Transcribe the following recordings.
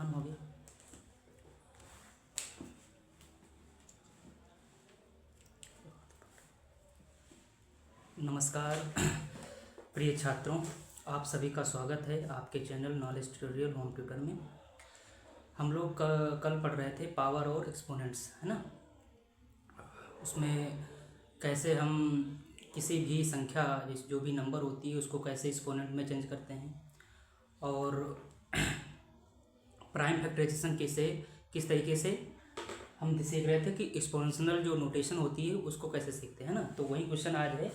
On हो गया। नमस्कार प्रिय छात्रों, आप सभी का स्वागत है आपके channel knowledge tutorial home tutor में। हम लोग कल पढ़ रहे थे पावर और एक्सपोनेंट्स, है ना। उसमें कैसे हम किसी भी संख्या जो भी नंबर होती है उसको कैसे एक्सपोनेंट में चेंज करते हैं, और प्राइम फैक्टराइजेशन किस तरीके से हम सीख रहे थे कि एक्सपोनेंशियल जो नोटेशन होती है उसको कैसे सीखते हैं ना। तो वही क्वेश्चन आज है,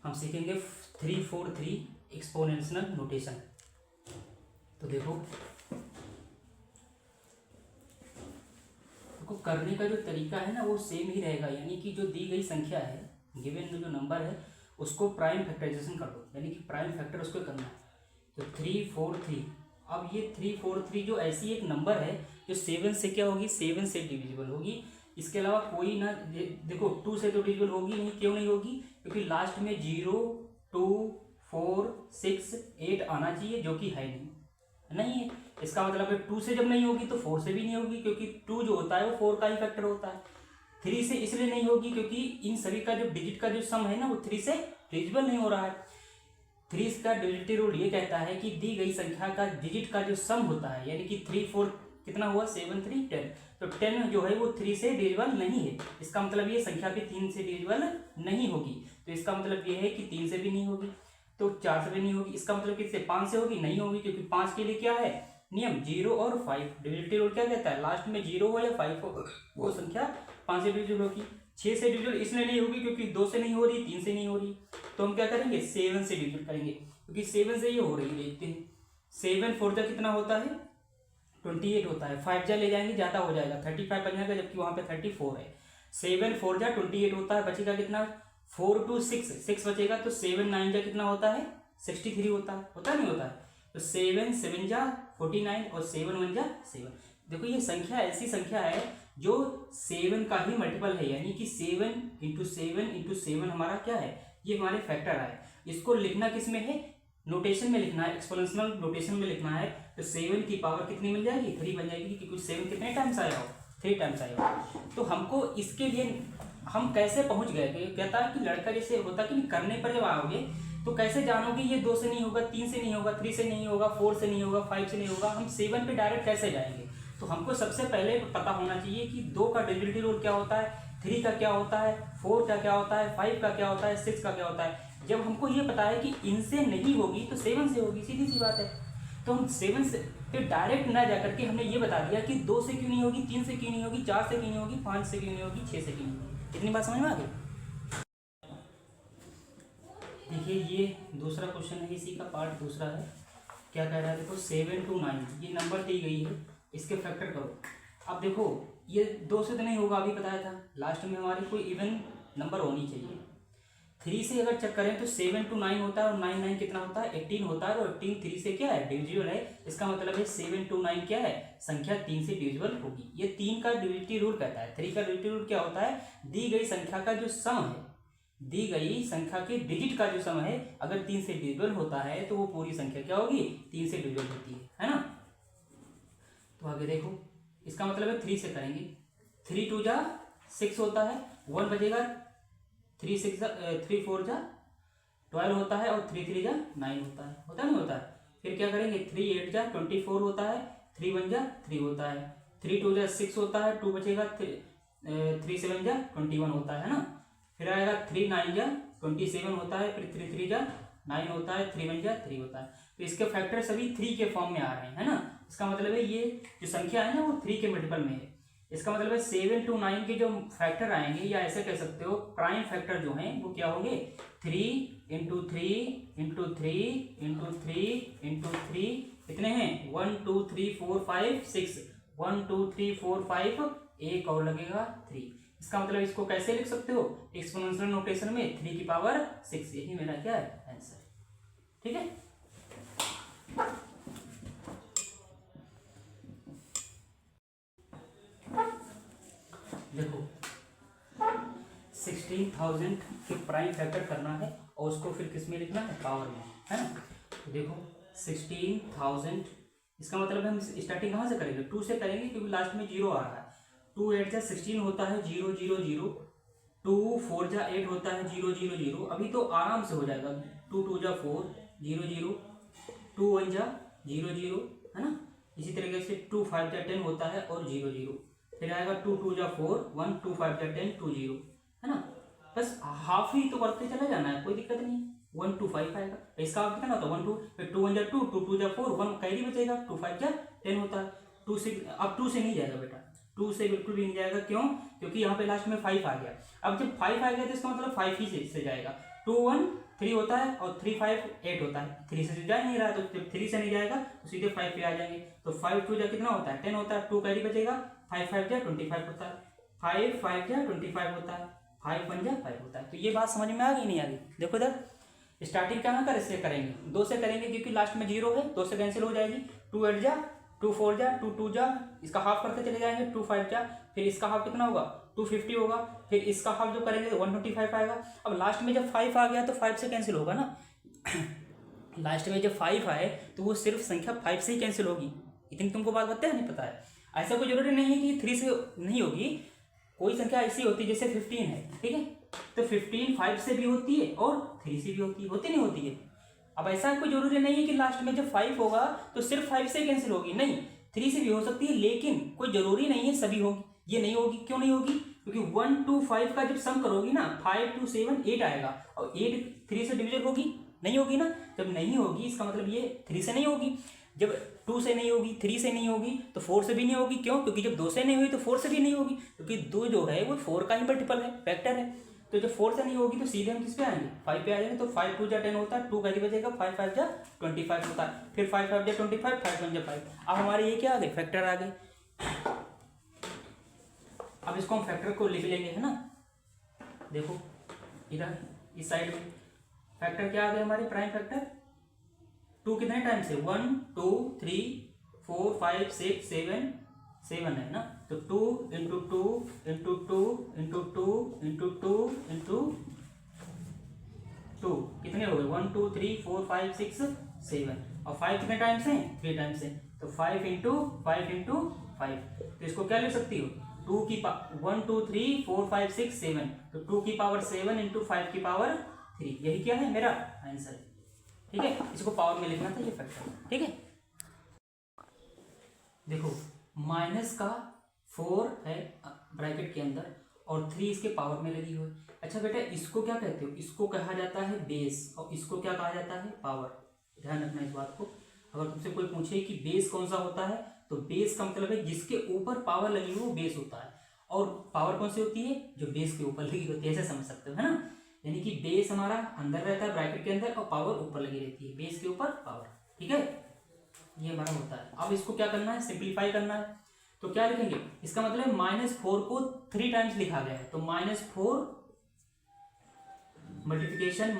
हम सीखेंगे 343 एक्सपोनेंशियल नोटेशन। तो देखो करने का जो तरीका है ना वो सेम ही रहेगा, यानी कि जो दी गई संख्या है, गिवन जो नंबर है उसको प्राइम फैक्टराइजेशन कर दो, यानी कि प्राइम फैक्टर उसको करना है। तो 343, अब ये 343 जो ऐसी एक नंबर है जो 7 से क्या होगी, 7 से डिविजिबल होगी। इसके अलावा कोई ना, देखो 2 से तो डिविजिबल होगी नहीं, क्यों नहीं होगी, क्योंकि लास्ट में 0, 2, 4, 6, 8 आना चाहिए, जो कि है नहीं है। इसका मतलब है 2 से जब नहीं होगी तो 4 से भी नहीं होगी, क्योंकि 2 जो होता है वो 4 का ही फैक्टर होता है। 3 से इसलिए नहीं होगी क्योंकि इन सभी का जो डिजिट का जो सम है ना वो 3 से डिविजिबल नहीं हो रहा है। 3 का डिविजिबिलिटी रूल ये कहता है कि दी गई संख्या का डिजिट का जो सम होता है, यानी कि 3 4 कितना हुआ, 7 3 10, तो 10 जो है वो 3 से डिविजिबल नहीं है। इसका मतलब ये संख्या भी 3 से डिविजिबल नहीं होगी। तो इसका मतलब ये है कि 3 से भी नहीं होगी, तो 4 से भी नहीं होगी। इसका मतलब किससे, 5 से होगी, नहीं होगी, क्योंकि 5 के लिए क्या है नियम, 0 और 5। डिविजिबिलिटी रूल क्या कहता है, लास्ट में 0 हो या 5 हो वो संख्या 5 से डिविजिबल होगी। 6 से डिविजिबल इसलिए नहीं होगी क्योंकि 2 से नहीं हो रही, 3 से नहीं हो रही, तो हम क्या करेंगे 7 से डिविजिबल करेंगे, क्योंकि 7 से ये हो रही है। देखते हैं 7 4 जा कितना होता है, 28 होता है। 5 जा ले जाएंगे ज़्यादा हो जाएगा, 35 बन जाएगा, जबकि वहाँ पे 34 है। 7 4 जा 28 होता है, बचेगा कितना 4 2 6 बचेगा, तो 7 9 जा कितना होता है 63 होता है, नहीं होता है। तो 7 7 जा 49 और 7 1 जा 7। देखो ये संख्या ऐसी संख्या है जो 7 का ही मल्टीपल है, यानी कि 7 इंटू 7 इंटू 7 हमारा क्या है, ये हमारे फैक्टर है। इसको लिखना किस में है, नोटेशन में लिखना है, एक्सपोनेंशियल नोटेशन में लिखना है। तो 7 की पावर कितनी मिल जाएगी, 3 बन जाएगी, क्योंकि 7 कितने टाइम्स आया हो, 3 टाइम्स आया हो। तो हमको इसके लिए हम कैसे पहुंच गए, कहता है कि लड़का जैसे होता कि करने पर जब आओगे तो कैसे जानोगे ये 2 से नहीं होगा, 3 से नहीं होगा, 3 से नहीं होगा, 4 से नहीं होगा, 5 से नहीं होगा, हम 7 पे डायरेक्ट कैसे जाएंगे। तो हमको सबसे पहले पता होना चाहिए कि 2 का डिविजिबिलिटी रूल क्या होता है, 3 का क्या होता है, 4 का क्या होता है, 5 का क्या होता है, 6 का क्या होता है। जब हमको ये पता है कि इनसे नहीं होगी तो 7 से होगी, सीधी सी बात है। तो हम 7 से डायरेक्ट ना जा करके हमने ये बता दिया कि 2 से क्यों नहीं होगी, 3 से क्यों नहीं होगी, 4 से क्यों नहीं होगी, 5 से क्यों नहीं होगी, 6 से क्यों नहीं होगी। इतनी बात समझ में आ गई। देखिए ये दूसरा क्वेश्चन है, इसी का पार्ट दूसरा है। क्या कह रहा है, देखो 7 2 9 ये नंबर दी गई है, इसके फैक्टर करो। अब देखो ये 2 से तो नहीं होगा, अभी बताया था, लास्ट में हमारी कोई इवन नंबर होनी चाहिए। 3 से अगर चेक करें तो 7 2 9 होता है, और 9 9 कितना होता है 18 होता है, और 18 3 से क्या है डिविजिबल है। इसका मतलब है 7 2 9 क्या है, संख्या 3 से डिविजिबल होगी। ये 3 का डिविजिबिलिटी रूल कहता है। 3 का डिविजिबिलिटी रूल क्या होता है, दी गई संख्या का जो सम है, दी गई संख्या के डिजिट का जो सम है, अगर 3 से डिविजिबल होता है तो वो पूरी संख्या क्या होगी, 3 से डिविजिबल होती है ना। तो आगे देखो, इसका मतलब है 3 से करेंगे, 3 2 जा 6 होता है, 1 बचेगा, 3 6 जा 3 4 जा 12 होता है, और 3 3 जा 9 होता है, नहीं होता है। फिर क्या करेंगे, 3 8 जा 24 होता है, 3 1 जा 3 होता है, 3 2 जा 6 होता है, 2 बचेगा, 3 7 जा 21 होता है ना। फिर आएगा 3 9 जा 27 होता है, फिर 3 3 जा 9 होता है, 3 1 जा 3 होता है। तो इसके फैक्टर सभी 3 के फॉर्म में आ रहे हैं, है ना। इसका मतलब है ये जो संख्या है ना वो 3 के मल्टीपल में है। इसका मतलब है 7 2 9 के जो फैक्टर आएंगे, या ऐसे कह सकते हो प्राइम फैक्टर जो हैं वो क्या होंगे, 3 इंटू 3 इंटू 3 इंटू 3 इंटू 3, कितने हैं 1 2 3 4 5 6, 1 2 3 4 5, एक और लगेगा 3। इसका मतलब इसको कैसे लिख सकते हो, एक्सपोनेंशियल नोटेशन में 3 की पावर 6। यही मेरा क्या है आंसर, ठीक है। देखो 16,000 फिर प्राइम फैक्टर करना है, और उसको फिर किस में लिखना है, पावर में, है ना। तो देखो 16,000 इसका मतलब है हम स्टार्टिंग कहाँ से करेंगे, 2 से करेंगे क्योंकि लास्ट में 0 आ रहा है। 2 8 जा 16 होता है 0 0 0, 2 4 जा 8 होता है 0 0 0। अभी तो आराम से हो जाएगा, 2 2 जा 4 0 0, 2 1 जा 0 0, है ना। इसी तरीके से 2 5 जा 10 होता है और 0 0, फिर आएगा 2 2 जा 4 1, 2 5 जा 10 2 0, है ना। बस हाफ ही तो करते चले जाना है, कोई दिक्कत नहीं है। 1 2 5 आएगा, इसका हाफ कितना होता है 1 2, फिर 2 1 जा 2, 2 2 जा 4, 1 कैरी बचेगा, 2 5 जा 10 होता है। 2 से अब 2 से नहीं जाएगा बेटा, 2 से बिल्कुल भी नहीं जाएगा, क्यों, क्योंकि यहाँ पे लास्ट में 5 आ गया। अब जब 5 आ गया तो इसका मतलब 5 ही से जाएगा। 2 1 3 होता है और 3 5 8 होता है, 3 से जा नहीं रहा, तो जब 3 से नहीं जाएगा तो सीधे 5 पे आ जाएंगे। तो 5 2 जा कितना होता है 10 होता है, 2 कैरी बचेगा, 5 5 जा 25 होता है, 5 5 जा 25 होता है, 5 1 जा 5 होता है। तो ये बात समझ में आ गई नहीं आ गई। देखो इधर स्टार्टिंग कहाँ कर इससे करेंगे, 2 से करेंगे क्योंकि लास्ट में 0 है, 2 से कैंसिल हो जाएगी। 2 8 जा 2 4 जा 2 2 जा, इसका हाफ करते चले जाएंगे, 2 5 जा, फिर इसका हाफ कितना होगा 250 होगा, फिर इसका हाफ जो करेंगे 125 आएगा। अब लास्ट में जब 5 आ गया तो 5 से कैंसिल होगा ना लास्ट में जब 5 आए तो वो सिर्फ संख्या 5 से ही कैंसिल होगी। इतनी तुमको बात पता है नहीं पता है। ऐसा कोई जरूरी नहीं है कि 3 से नहीं होगी, कोई संख्या ऐसी होती है जैसे 15 है, ठीक है, तो 15 5 से भी होती है और 3 से भी होती है, होती नहीं होती है। अब ऐसा कोई जरूरी नहीं है कि लास्ट में जब 5 होगा तो सिर्फ 5 से कैंसिल होगी, नहीं 3 से भी हो सकती है, लेकिन कोई जरूरी नहीं है सभी होगी। ये नहीं होगी, क्यों नहीं होगी, क्योंकि 1 2 5 का जब सम करोगी ना 5 2 7 8 आएगा और 8 3 से डिविजन होगी, नहीं होगी ना। जब नहीं होगी इसका मतलब ये 3 से नहीं होगी, जब 2 से नहीं होगी 3 से नहीं होगी तो 4 से भी नहीं होगी, क्यों, क्योंकि जब 2 से नहीं हुई तो 4 से भी नहीं होगी, क्योंकि 2 जो है वो 4 का ही मल्टीपल है, फैक्टर है। तो जब 4 से नहीं होगी तो सीधे हम किस पे आएंगे 5 पे आ जाएंगे। तो 5 2 जा 10 होता है, 2 कैरी बचेगा, 5 5 जा 25 होता है, फिर 5 5 जा 25, 5 1 जा 5। अब हमारे ये क्या आ गए, फैक्टर आ गए। अब इसको हम फैक्टर को लिख लेंगे, है ना। देखो इधर इस साइड में फैक्टर क्या आ गए हमारे, प्राइम फैक्टर 2 कितने टाइम से 1 2 3 4 5 6 7 7 है ना। तो 2 into 2 into 2 into 2 into 2 into 2 कितने हो गए 1 2 3 4 5 6 7, और 5 कितने टाइम से 3 टाइम से, तो 5 इंटू 5 इंटू 5। तो इसको क्या लिख सकती हो 2 की 1 2 3 4 5 6 7, तो 2 की पावर 7 इंटू 5 की पावर 3, यही क्या है मेरा आंसर, ठीक है। इसको पावर में लिखना था ये फैक्टर, ठीक है। देखो माइनस का 4 है ब्रैकेट के अंदर और 3 इसके पावर में लगी हुई। अच्छा बेटा इसको क्या कहते हो, इसको कहा जाता है बेस और इसको क्या कहा जाता है पावर। ध्यान रखना इस बात को, अगर तुमसे कोई पूछे कि बेस कौन सा होता है तो बेस का मतलब है जिसके ऊपर पावर लगी हो वो बेस होता है, और पावर कौन सी होती है जो बेस के ऊपर लगी होती है, ऐसे समझ सकते हो, है ना। यानी कि बेस हमारा अंदर रहता है ब्रैकेट के अंदर और पावर ऊपर लगी रहती है, बेस के ऊपर पावर, ठीक है, ये हमारा होता है। अब इसको क्या करना है, सिंप्लीफाई करना है। तो क्या लिखेंगे, इसका मतलब -4 को 3 टाइम्स लिखा गया है, तो -4 मल्टीप्लिकेशन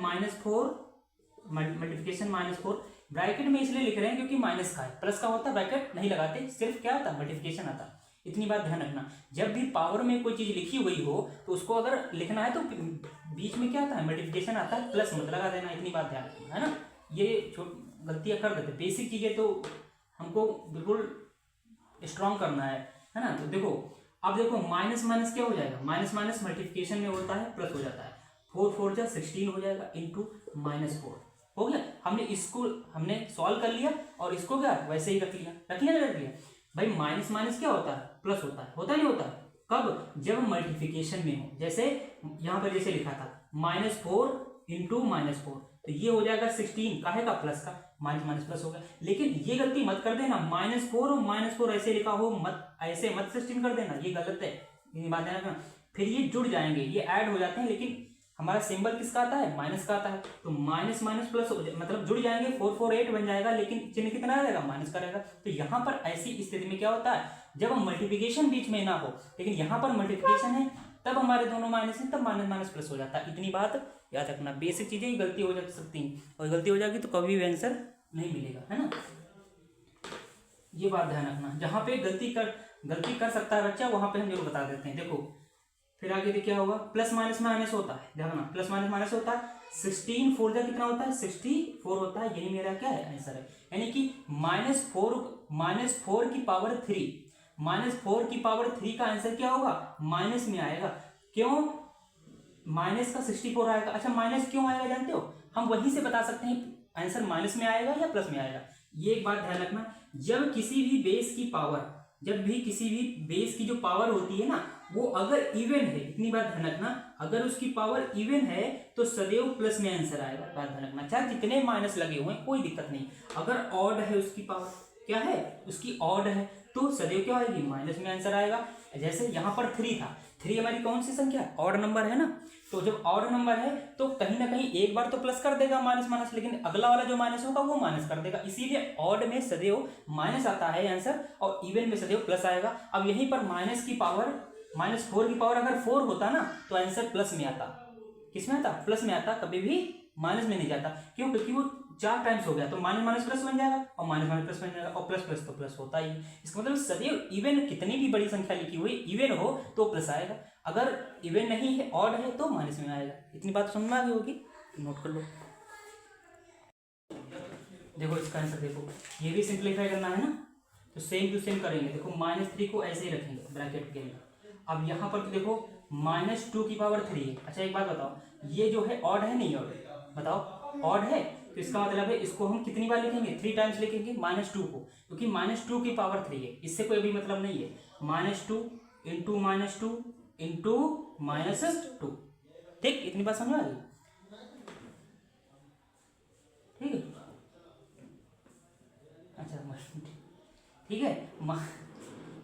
-4 ब्रैकेट में इसलिए लिख रहे हैं क्योंकि माइनस का है, प्लस का होता ब्रैकेट नहीं लगाते, सिर्फ क्या आता मल्टीप्लिकेशन आता। इतनी बात ध्यान रखना, जब भी पावर में कोई चीज लिखी हुई हो तो उसको अगर लिखना है तो बीच में क्या आता है मल्टीप्लिकेशन आता है, प्लस मत लगा देना, इतनी बात ध्यान रखना, है ना। ये गलतियां कर देते, बेसिक चीजें तो हमको बिल्कुल स्ट्रॉन्ग करना है ना। तो देखो अब देखो माइनस माइनस क्या हो जाएगा, माइनस माइनस मल्टीप्लिकेशन में होता है प्लस हो जाता है, 4 4 जा 16 हो जाएगा इंटू -4 हो गया। हमने सॉल्व कर लिया और इसको क्या वैसे ही रख लिया भाई। माइनस माइनस क्या होता है प्लस होता है, होता नहीं होता, कब जब मल्टीप्लिकेशन में हो, जैसे यहाँ पर जैसे लिखा था -4 इंटू -4, तो ये हो जाएगा 16 काहे का प्लस का, माइनस माइनस प्लस होगा। लेकिन ये गलती मत कर देना, -4 और -4 ऐसे लिखा हो मत, ऐसे मत 16 कर देना, ये गलत है, ये बात ध्यान रखना। फिर ये जुड़ जाएंगे, ये ऐड हो जाते हैं, लेकिन हमारा सिंबल किसका आता है माइनस का आता है, तो माइनस माइनस प्लस मतलब जुड़ जाएंगे, 4 4 8 बन जाएगा, लेकिन चिन्ह कितना रहेगा माइनस का रहेगा। तो यहाँ पर ऐसी स्थिति में क्या होता है, जब मल्टीप्लिकेशन बीच में ना हो, लेकिन यहाँ पर मल्टीप्लिकेशन है तब हमारे दोनों माइनस है, तब माइनस माइनस प्लस हो जाता है। इतनी बात याद रखना, बेसिक चीजें ही गलती हो जा सकती हैं, और गलती हो जाएगी तो कभी भी आंसर नहीं मिलेगा, है ना। ये बात ध्यान रखना, जहां पे गलती कर सकता है बच्चा वहां पे हम जरूर बता देते हैं। देखो फिर आगे क्या होगा, प्लस माइनस माइनस होता है, ध्यान रखना प्लस माइनस माइनस होता है, 16 4 जा कितना होता है 64 होता है। यही मेरा क्या है आंसर है। यानी कि -4 की पावर 3, -4 की पावर 3 का आंसर क्या होगा, माइनस में आएगा। क्यों माइनस का 64 आएगा? अच्छा माइनस क्यों आएगा जानते हो? हम वहीं से बता सकते हैं आंसर माइनस में आएगा या प्लस में आएगा। ये एक बात ध्यान रखना, जब किसी भी बेस की जो पावर होती है ना, वो अगर इवन है, इतनी बात ध्यान रखना, अगर उसकी पावर इवन है तो सदैव प्लस में आंसर आएगा। बात ध्यान रखना, चाहे जितने माइनस लगे हुए कोई दिक्कत नहीं। अगर ऑड है उसकी पावर, क्या है उसकी ऑड है, तो सदैव क्या आएगी, माइनस में आंसर आएगा। जैसे यहाँ पर 3 था, 3 हमारी कौन सी संख्या है, ऑड नंबर है ना, तो जब ऑड नंबर है तो कहीं ना कहीं एक बार तो प्लस कर देगा माइनस माइनस, लेकिन अगला वाला जो माइनस होगा वो माइनस कर देगा। इसीलिए ऑड में सदैव माइनस आता है आंसर, और इवन में सदैव प्लस आएगा। अब यहीं पर -4 की पावर अगर 4 होता ना तो आंसर प्लस में आता। किस में आता, प्लस में आता, कभी भी माइनस में नहीं जाता। क्यों, क्योंकि वो 4 टाइम्स हो गया तो माइनस माइनस प्लस बन जाएगा, और माइनस माइनस प्लस बन जाएगा, और प्लस प्लस तो प्लस होता ही। इसका मतलब सदैव इवन, कितनी भी बड़ी संख्या लिखी हुई इवन हो तो प्लस आएगा, अगर इवन नहीं है ऑड है तो माइनस में आएगा। इतनी बात समझ में आ गई होगी, नोट कर लो। देखो इसका आंसर देखो, ये भी सिंप्लीफाई करना है ना, तो सेम टू सेम करेंगे। देखो -3 को ऐसे ही रखेंगे ब्रैकेट के अंदर। अब यहाँ पर तो देखो -2 की पावर 3 है। अच्छा एक बात बताओ, ये जो है ऑड है नहीं ऑड, बताओ ऑड है, तो इसका मतलब है इसको हम कितनी बार लिखेंगे, 3 टाइम्स लिखेंगे -2 को, क्योंकि -2 की पावर 3 है, इससे कोई भी मतलब नहीं है। -2 इंटू -2 इंटू -2, ठीक, इतनी बात समझ आ गई, ठीक है। अच्छा ठीक है,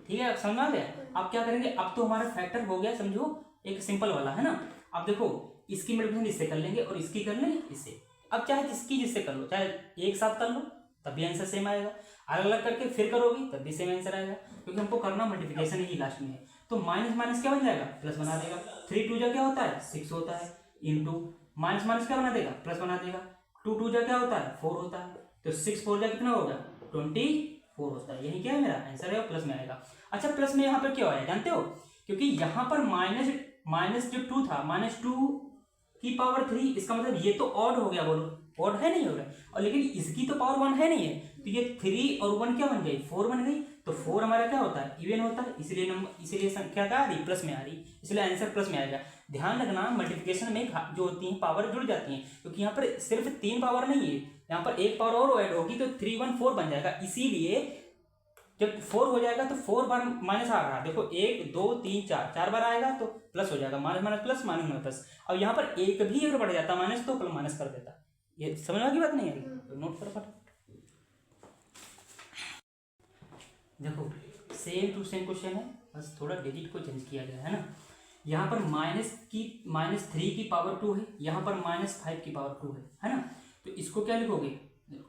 ठीक है, अब समझ आ गया। अब क्या करेंगे, अब तो हमारा फैक्टर हो गया समझो, एक सिंपल वाला है ना। अब देखो इसकी मल्टीप्लिकेशन इससे कर लेंगे और इसकी कर लेंगे इससे। अब चाहे जिससे कर लो, चाहे एक साथ कर लो तब भी आंसर सेम आएगा, अलग अलग करके फिर करोगी तब भी सेम आंसर आएगा, क्योंकि हमको करना मल्टीप्लिकेशन ही लास्ट में है। तो माइनस माइनस क्या बन जाएगा, प्लस बना देगा। 3 2 जा क्या होता है 6 होता है, इंटू माइनस माइनस क्या बना देगा, प्लस बना देगा। 2 2 जा क्या होता है 4 होता है, तो 6 4 जा कितना होगा 24 होता है। यही क्या है मेरा आंसर है, और प्लस में आएगा। अच्छा प्लस में यहाँ पर क्या आया जानते हो, क्योंकि यहाँ पर माइनस जो 2 था, -2 की पावर 3, इसका मतलब ये तो ऑड हो गया, बोलो ऑड है नहीं हो रहा है, और लेकिन इसकी तो पावर 1 है नहीं है, तो ये 3 और 1 क्या बन गई 4 बन गई। तो 4 हमारा क्या होता है इवन होता है, इसलिए संख्या क्या आ रही प्लस में आ रही, इसलिए आंसर प्लस में आएगा। ध्यान रखना मल्टीप्लिकेशन में जो होती है पावर जुड़ जाती हैं, क्योंकि यहाँ पर सिर्फ 3 पावर नहीं है, यहाँ पर एक पावर और ऐड होगी तो 3 1 4 बन जाएगा। इसीलिए जब 4 हो जाएगा तो 4 बार माइनस आ रहा है, देखो 1 2 3 4 बार आएगा तो प्लस हो जाएगा, minus minus plus minus minus plus. अब यहाँ पर एक भी अगर बढ़ जाता माइनस तो माइनस कर देता। ये समझ में आ गई बात नहीं आई, तो नोट करो फटाफट। देखो सेम टू सेम क्वेश्चन है, बस थोड़ा डिजिट को चेंज किया गया है ना। यहाँ पर -3 की पावर 2 है, यहाँ पर -5 की पावर 2 है ना। तो इसको क्या लिखोगे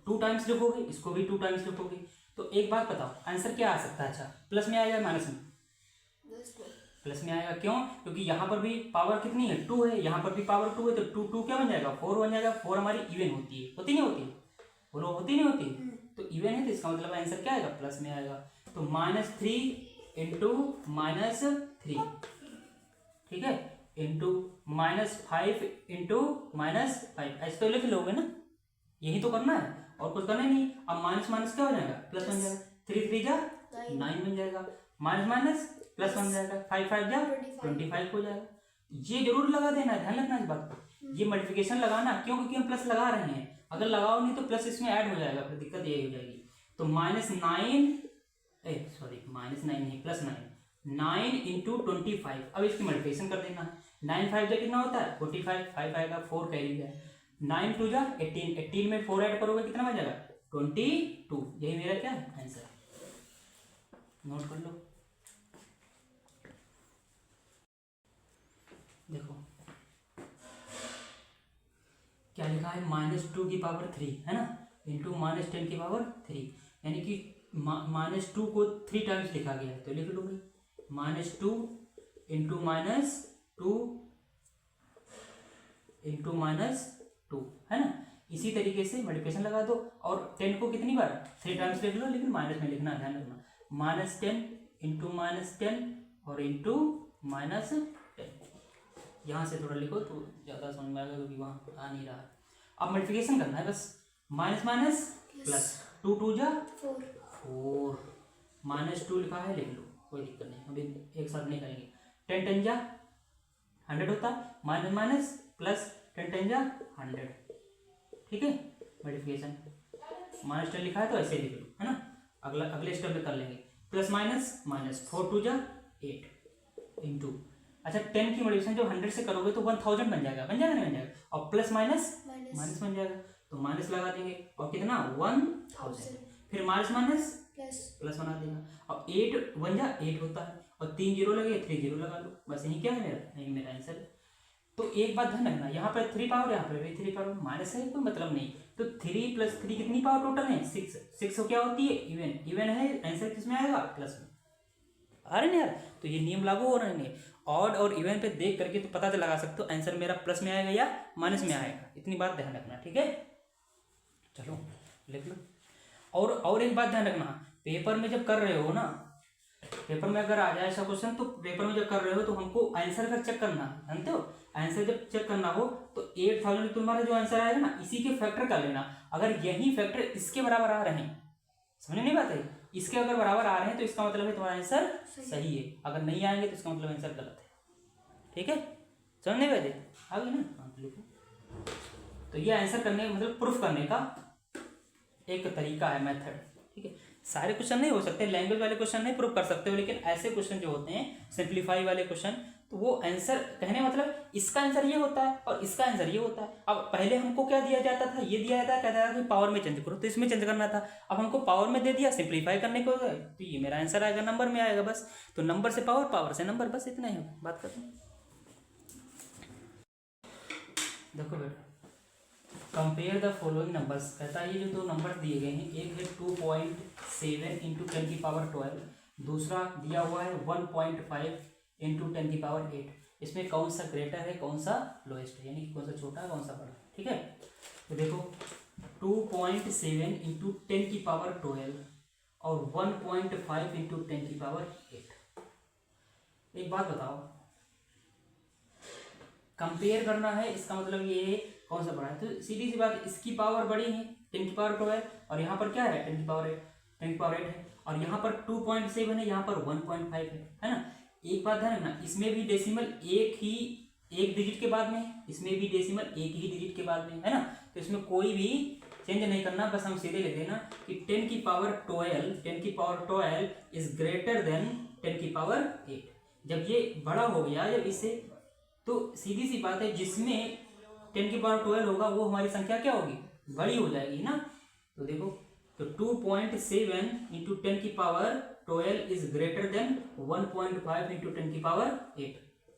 2 टाइम्स लिखोगे, इसको भी 2 टाइम्स लिखोगे। तो एक बात बताओ आंसर क्या आ सकता है, अच्छा प्लस में आएगा माइनस में, प्लस में आएगा। क्यों, क्योंकि यहाँ पर भी पावर कितनी है 2 है, यहाँ पर भी पावर 2 है, तो 2 2 क्या बन जाएगा 4 बन जाएगा। 4 हमारी इवन होती है, होती नहीं होती, बोलो होती नहीं होती, तो इवन है, तो इसका मतलब आंसर क्या आएगा प्लस में आएगा। तो -3 इंटू -3, ठीक है, इंटू -5 इंटू -5, ऐसे तो लिख लोगे ना, यही तो करना है और कुछ करना ही नहीं। अब माइनस माइनस क्या हो जाएगा प्लस बन जाएगा, 3 3 जा 9 बन जाएगा, माइनस माइनस प्लस बन जाएगा, 5 5 जा 25 हो जाएगा। ये जरूर लगा देना, ध्यान रखना इस बात को, ये मल्टीप्लिकेशन लगाना, क्यों, क्योंकि हम प्लस लगा रहे हैं, अगर लगाओ नहीं तो प्लस इसमें ऐड हो जाएगा, फिर दिक्कत यही हो जाएगी। तो -9 नहीं +9 इंटू 25। अब इसकी मल्टीप्लिकेशन कर देना, 9 5 जा कितना होता है 45, 5 आएगा 4 कैरी है, 9 2 जा 18, 18 में 4 ऐड करोगे कितना बन जाएगा 22। यही मेरा क्या है आंसर, नोट कर लो। देखो क्या लिखा है -2 की पावर 3 है ना, इंटू -10 की पावर 3, यानी कि -2 को 3 टाइम्स लिखा गया है, तो लिख लो भाई -2 इंटू -2 इंटू -2 है ना। इसी तरीके से मल्टीप्लिकेशन लगा दो, और 10 को कितनी बार 3 टाइम्स लिख लो, लेकिन माइनस में लिखना, ध्यान रखना, -10 इंटू -10 और इंटू -10, यहाँ से थोड़ा लिखो तो ज़्यादा समझ में आएगा, क्योंकि वहाँ आ नहीं रहा है। अब मल्टीप्लिकेशन करना है बस, माइनस माइनस प्लस, 2 2 जा 4, -2 लिखा है, लिख लो, कोई दिक्कत नहीं, अभी एक साथ नहीं करेंगे। 10 10 जा 100 होता है, माइनस माइनस प्लस, 10 10 जा 100, ठीक है। मल्टीप्लिकेशन -10 लिखा है तो ऐसे लिख लो, है ना। अगले स्टेप में कर लेंगे, प्लस माइनस माइनस, 4 2 जा 8 इंटू, अच्छा 10 की मल्टीप्लिकेशन जो 100 से करोगे तो 1000 बन जाएगा, बन जाएगा नहीं बन जाएगा, और प्लस माइनस माइनस बन जाएगा, तो माइनस लगा देंगे, और कितना 1000, फिर माइनस माइनस प्लस बना देगा, और 8 1 जा 8 होता है, और 3 जीरो लगे 3 जीरो लगा लो, बस यही क्या है मेरा, यही मेरा आंसर है। तो एक बात ध्यान रखना, यहाँ पर 3 पावर, यहाँ पर भी 3 पावर, माइनस है कोई मतलब नहीं, तो 3 + 3 कितनी पावर टोटल है 6, 6 क्या होती है इवन, इवन है, आंसर किसमें आएगा प्लस में, आ रहे नहीं यार। तो ये नियम लागू हो रहे हैं, ऑड और इवन पे देख करके तो पता लगा सकते हो आंसर मेरा प्लस में आएगा या माइनस में आएगा, इतनी बात ध्यान रखना, ठीक है। चलो लिख लो। और एक बात ध्यान रखना, पेपर में जब कर रहे हो ना, पेपर में अगर आ जाए ऐसा क्वेश्चन, तो पेपर में जब कर रहे हो तो हमको आंसर का चेक करना, जानते हो, आंसर जब चेक करना हो तो 8000 तुम्हारा जो आंसर आएगा ना, इसी के फैक्टर कर लेना, अगर यही फैक्टर इसके बराबर आ रहे हैं, समझ नहीं बात है, इसके अगर बराबर आ रहे हैं तो इसका मतलब है तुम्हारा आंसर सही है, अगर नहीं आएंगे तो इसका मतलब आंसर गलत है, ठीक है। समझ नहीं पाते, आ गई ना, हाँ लिखो। तो ये आंसर करने मतलब प्रूफ करने का एक तरीका है, मेथड, ठीक है। सारे क्वेश्चन नहीं हो सकते, लैंग्वेज वाले क्वेश्चन नहीं प्रूव कर सकते हो, लेकिन ऐसे क्वेश्चन जो होते हैं सिंप्लीफाई वाले क्वेश्चन, तो वो आंसर कहने मतलब इसका आंसर ये होता है और इसका आंसर ये होता है। अब पहले हमको क्या दिया जाता था, ये दिया जाता, कहता था कि पावर में चेंज करो, तो इसमें चेंज करना था, अब हमको पावर में दे दिया, सिंप्लीफाई करने को, तो ये मेरा आंसर आएगा, नंबर में आएगा बस, तो नंबर से पावर, पावर से नंबर, बस इतना ही बात करते हैं। देखो बेटा, कंपेयर द फॉलोइंग नंबर्स, कहता है ये जो 2 नंबर दिए गए हैं, एक है 2.7 इंटू 10⁻12, दूसरा दिया हुआ है 1.5 इंटू 10⁸, इसमें कौन सा ग्रेटर है कौन सा लोएस्ट है, यानी कौन सा छोटा है कौन सा बड़ा, ठीक है। तो देखो 2.7 इंटू 10⁻12 और 1.5 इंटू 10⁸, एक बात बताओ, कंपेयर करना है, इसका मतलब ये कौन सा बड़ा है, तो सीधी सी बात, इसकी पावर बड़ी है 10⁻12, और यहाँ पर क्या है 10⁸ है, और यहाँ पर 2.7 है, यहाँ पर 1.5 है ना। एक बात ध्यान रखना, इसमें भी डेसिमल एक डिजिट के बाद में, इसमें भी डेसिमल एक ही डिजिट के बाद में, है ना। तो इसमें कोई भी चेंज नहीं करना, बस हम सीधे लिख देना कि 10⁻12 इज ग्रेटर देन 10⁸। जब ये बड़ा हो गया जब इससे, तो सीधी सी बात है, जिसमें 10⁻12 होगा वो हमारी संख्या क्या होगी, बड़ी हो जाएगी ना। तो देखो, तो 2.7 into 10⁻12 is greater than 1.5 into 10⁸,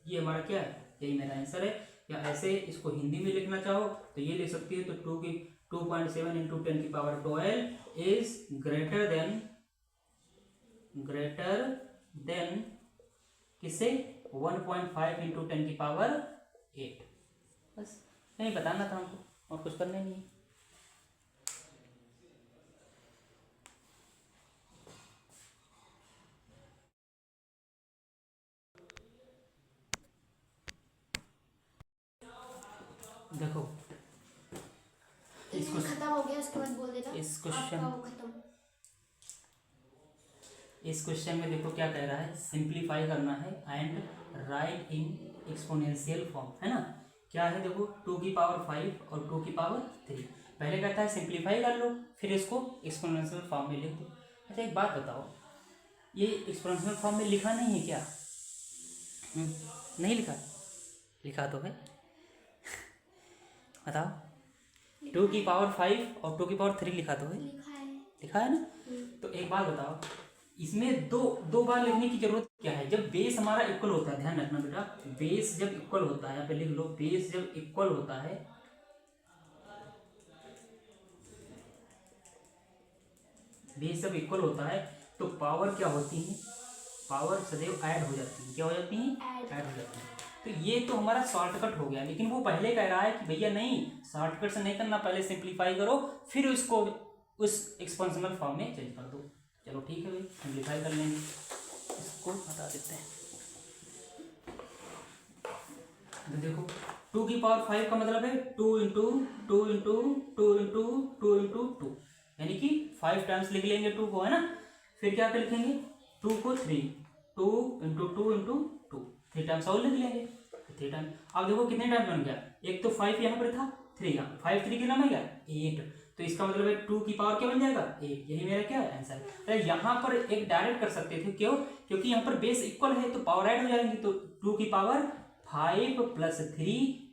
ये हमारा क्या है, यही मेरा आंसर है। या ऐसे इसको हिंदी में लिखना चाहो तो ये लिख सकती है, तो 2.7 इंटू 10⁻12 इज ग्रेटर देन किससे, 1.5 इंटू 10⁸, बस नहीं बताना था हमको, और कुछ करना नहीं है। देखो इसको खत्म हो गया, उसके बाद बोल देना इस क्वेश्चन, आपका वो खत्म। इस क्वेश्चन में देखो क्या कह रहा है, सिंप्लीफाई करना है and right in exponential form, है ना। क्या है देखो, 2⁵ और 2⁵, पहले कहता है सिंप्लीफाई कर लो, फिर इसको एक्सपोनेंशियल फॉर्म में लिख दो। अच्छा एक बात बताओ, ये एक्सपोनेंशियल फॉर्म में लिखा नहीं है क्या, नहीं लिखा, लिखा तो है बताओ, 2⁵ और 2⁵ लिखा तो है, लिखा है ना। तो एक बात बताओ, इसमें दो बार लिखने की जरूरत क्या है, जब बेस हमारा इक्वल होता है, ध्यान रखना बेटा, बेस जब इक्वल होता है, यहाँ पे लिख लो, बेस जब इक्वल होता है, बेस जब इक्वल होता है तो पावर क्या होती है, पावर सदैव ऐड हो जाती है, क्या हो जाती है, ऐड हो जाती है। तो ये तो हमारा शॉर्टकट हो गया, लेकिन वो पहले कह रहा है कि भैया नहीं, शॉर्टकट से नहीं करना, पहले सिंप्लीफाई करो, फिर उसको उस एक्सपोनेंशियल फॉर्म में चेंज कर दो। चलो ठीक है भाई, सिंप्लीफाई कर लेंगे, इसको हटा देते हैं। तो देखो 2 की पावर 5 का मतलब है 2 इंटू 2 इंटू 2 इंटू 2 इंटू 2, यानी कि 5 टाइम्स लिख लेंगे 2 को, है ना। फिर क्या कर लिखेंगे 2 को 3, 2 इंटू 2 इंटू 2, 3 टाइम्स और लिख लेंगे 3 टाइम। अब देखो कितने टाइम बन गया, एक तो 5 यहाँ पर था, 3 यहाँ, 5 3 कितना बन गया 8, तो इसका मतलब है 2 की पावर क्या बन जाएगा 8, यही मेरा क्या आंसर है। तो यहाँ पर एक डायरेक्ट कर सकते थे, क्यों, क्योंकि यहाँ पर बेस इक्वल है तो पावर ऐड हो जाएंगी, तो 2 की पावर 5 प्लस 3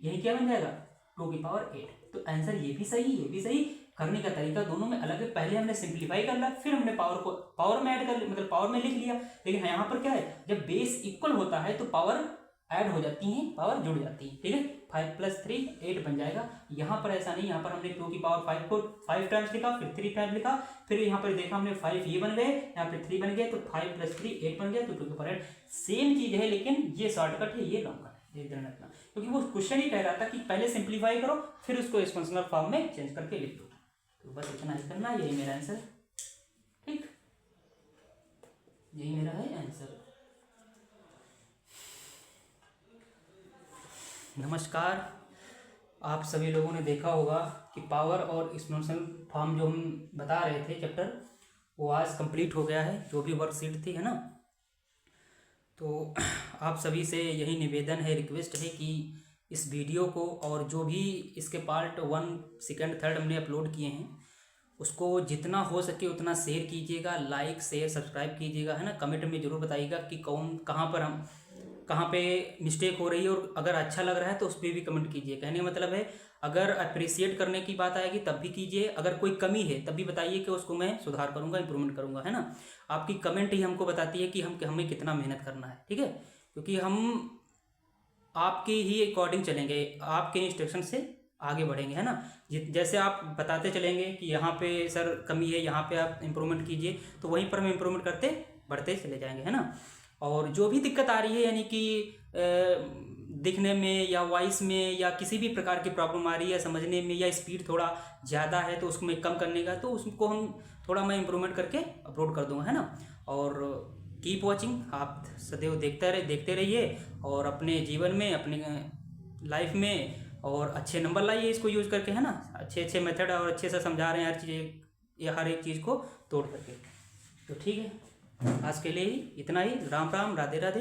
यही क्या बन जाएगा 2 की पावर 8। तो आंसर ये भी सही, ये भी सही। करने का तरीका दोनों में अलग है, पहले हमने सिंप्लीफाई कर लिया, फिर हमने पावर को पावर में ऐड कर लिया, मतलब पावर में लिख लिया। लेकिन यहाँ पर क्या है, जब बेस इक्वल होता है तो पावर ऐड हो जाती हैं, पावर जुड़ जाती है, ठीक है। 5 प्लस 3 8 बन जाएगा। यहाँ पर ऐसा नहीं, यहाँ पर हमने 2 की पावर 5 को 5 टाइम्स लिखा, फिर 3 टाइम्स लिखा, फिर यहाँ पर देखा हमने 5 ये बन गए, यहाँ पे 3 बन गए, तो 5 प्लस 3 8 बन गया, तो 2 की पावर 8। सेम चीज है, लेकिन ये शॉर्टकट है, ये लॉन्ग कट है, ये ध्यान रखना, क्योंकि वो क्वेश्चन ही कह रहा था कि पहले सिंप्लीफाई करो फिर उसको एक्सपेंशनल फॉर्म में चेंज करके लिख दो। तो बस इतना ही करना, यही मेरा आंसर, ठीक, यही मेरा है आंसर। नमस्कार, आप सभी लोगों ने देखा होगा कि पावर और एक्सपोनेंशियल फॉर्म जो हम बता रहे थे चैप्टर, वो आज कंप्लीट हो गया है, जो भी वर्कशीट थी, है ना। तो आप सभी से यही निवेदन है, रिक्वेस्ट है कि इस वीडियो को और जो भी इसके पार्ट 1 2 3 हमने अपलोड किए हैं उसको जितना हो सके उतना शेयर कीजिएगा, लाइक शेयर सब्सक्राइब कीजिएगा, है ना। कमेंट में ज़रूर बताइएगा कि कहाँ पे मिस्टेक हो रही है, और अगर अच्छा लग रहा है तो उस पर भी कमेंट कीजिए। कहने का मतलब है, अगर अप्रिसिएट करने की बात आएगी तब भी कीजिए, अगर कोई कमी है तब भी बताइए कि उसको मैं सुधार करूँगा, इंप्रूवमेंट करूँगा, है ना। आपकी कमेंट ही हमको बताती है कि हमें कितना मेहनत करना है, ठीक है। क्योंकि हम आपके ही अकॉर्डिंग चलेंगे, आपके इंस्ट्रक्शन से आगे बढ़ेंगे, है ना। जैसे आप बताते चलेंगे कि यहाँ पे सर कमी है, यहाँ पे आप इम्प्रूवमेंट कीजिए, तो वहीं पर हम इम्प्रूवमेंट करते बढ़ते चले जाएंगे, है ना। और जो भी दिक्कत आ रही है, यानी कि दिखने में या वॉइस में या किसी भी प्रकार की प्रॉब्लम आ रही है समझने में, या स्पीड थोड़ा ज़्यादा है तो उसको मैं कम करने का, तो उसको हम थोड़ा मैं इम्प्रूवमेंट करके अपलोड कर दूँगा, है ना। और कीप वॉचिंग, आप सदैव देखते रहिए, और अपने जीवन में, अपने लाइफ में और अच्छे नंबर लाइए इसको यूज़ करके, है ना। अच्छे मेथड और अच्छे से समझा रहे हैं हर एक चीज़ को तोड़ करके। तो ठीक है, आज के लिए ही इतना ही। राम राम, राधे राधे।